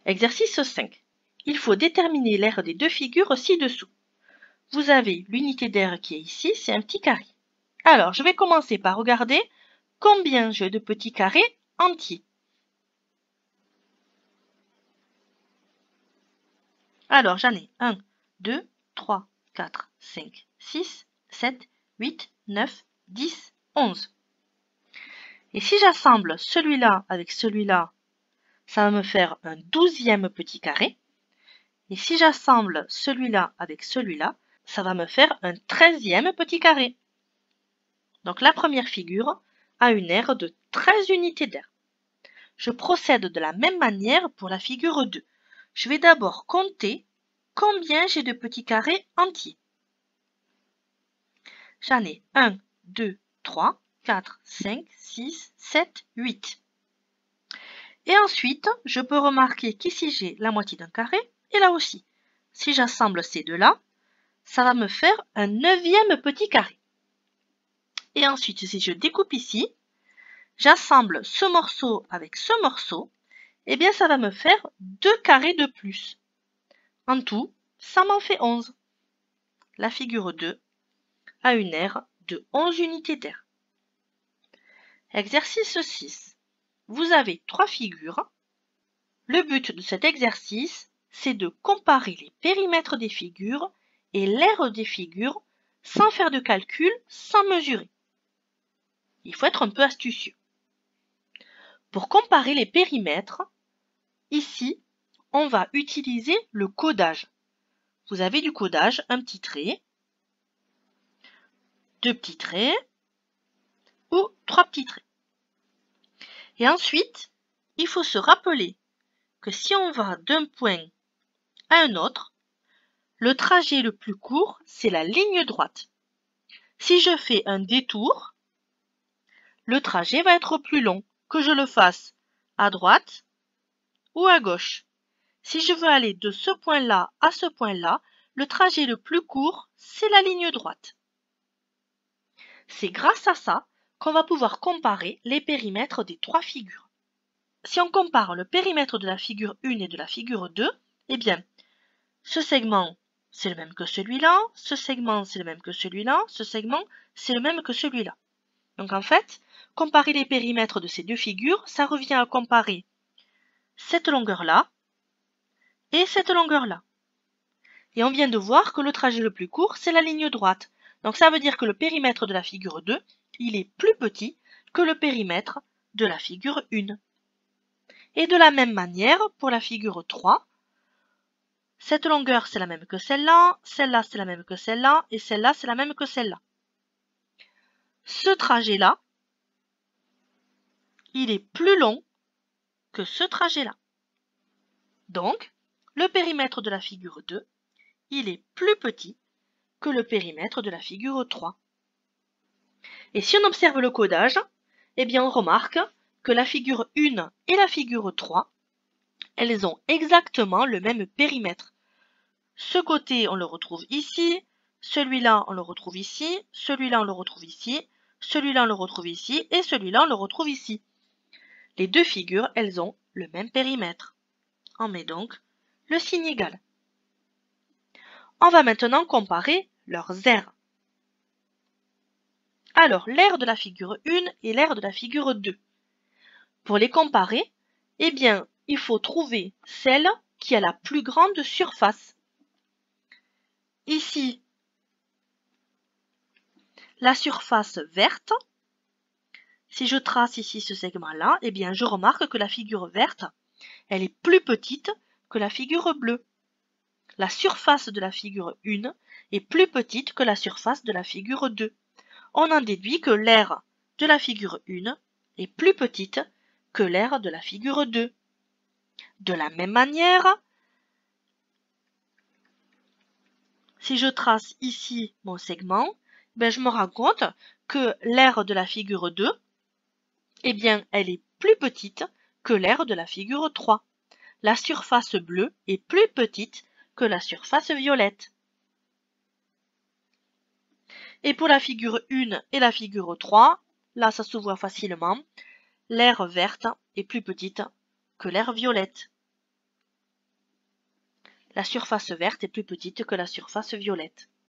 Exercice 5. Il faut déterminer l'aire des deux figures ci-dessous. Vous avez l'unité d'aire qui est ici, c'est un petit carré. Alors, je vais commencer par regarder combien j'ai de petits carrés entiers. Alors, j'en ai 1, 2, 3, 4, 5, 6, 7, 8, 9, 10, 11. Et si j'assemble celui-là avec celui-là, ça va me faire un 12e petit carré. Et si j'assemble celui-là avec celui-là, ça va me faire un 13e petit carré. Donc la première figure a une aire de 13 unités d'aire. Je procède de la même manière pour la figure 2. Je vais d'abord compter combien j'ai de petits carrés entiers. J'en ai 1, 2, 3, 4, 5, 6, 7, 8. Et ensuite, je peux remarquer qu'ici j'ai la moitié d'un carré et là aussi. Si j'assemble ces deux-là, ça va me faire un 9e petit carré. Et ensuite, si je découpe ici, j'assemble ce morceau avec ce morceau, eh bien ça va me faire 2 carrés de plus. En tout, ça m'en fait 11. La figure 2 a une aire de 11 unités d'aire. Exercice 6. Vous avez 3 figures. Le but de cet exercice, c'est de comparer les périmètres des figures et l'aire des figures sans faire de calcul, sans mesurer. Il faut être un peu astucieux. Pour comparer les périmètres, ici, on va utiliser le codage. Vous avez du codage, un petit trait, 2 petits traits ou 3 petits traits. Et ensuite, il faut se rappeler que si on va d'un point à un autre, le trajet le plus court, c'est la ligne droite. Si je fais un détour, le trajet va être plus long, que je le fasse à droite ou à gauche. Si je veux aller de ce point-là à ce point-là, le trajet le plus court, c'est la ligne droite. C'est grâce à ça qu'on va pouvoir comparer les périmètres des 3 figures. Si on compare le périmètre de la figure 1 et de la figure 2, eh bien, ce segment, c'est le même que celui-là, ce segment, c'est le même que celui-là, ce segment, c'est le même que celui-là. Donc en fait, comparer les périmètres de ces 2 figures, ça revient à comparer cette longueur-là et cette longueur-là. Et on vient de voir que le trajet le plus court, c'est la ligne droite. Donc ça veut dire que le périmètre de la figure 2, il est plus petit que le périmètre de la figure 1. Et de la même manière, pour la figure 3, cette longueur, c'est la même que celle-là, celle-là, c'est la même que celle-là, et celle-là, c'est la même que celle-là. Ce trajet-là, il est plus long que ce trajet-là. Donc, le périmètre de la figure 2, il est plus petit que le périmètre de la figure 3. Et si on observe le codage, eh bien on remarque que la figure 1 et la figure 3, elles ont exactement le même périmètre. Ce côté, on le retrouve ici, celui-là, on le retrouve ici, celui-là, on le retrouve ici, celui-là, on le retrouve ici, et celui-là, on le retrouve ici. Les 2 figures, elles ont le même périmètre. On met donc le signe égal. On va maintenant comparer leurs aires. Alors, l'aire de la figure 1 et l'aire de la figure 2. Pour les comparer, eh bien, il faut trouver celle qui a la plus grande surface. Ici, la surface verte. Si je trace ici ce segment-là, eh bien, je remarque que la figure verte, elle est plus petite que la figure bleue. La surface de la figure 1 est plus petite que la surface de la figure 2. On en déduit que l'aire de la figure 1 est plus petite que l'aire de la figure 2. De la même manière, si je trace ici mon segment, ben je me rends compte que l'aire de la figure 2, eh bien, elle est plus petite que l'aire de la figure 3. La surface bleue est plus petite que la surface violette. Et pour la figure 1 et la figure 3, là ça se voit facilement, l'aire verte est plus petite que l'aire violette. La surface verte est plus petite que la surface violette.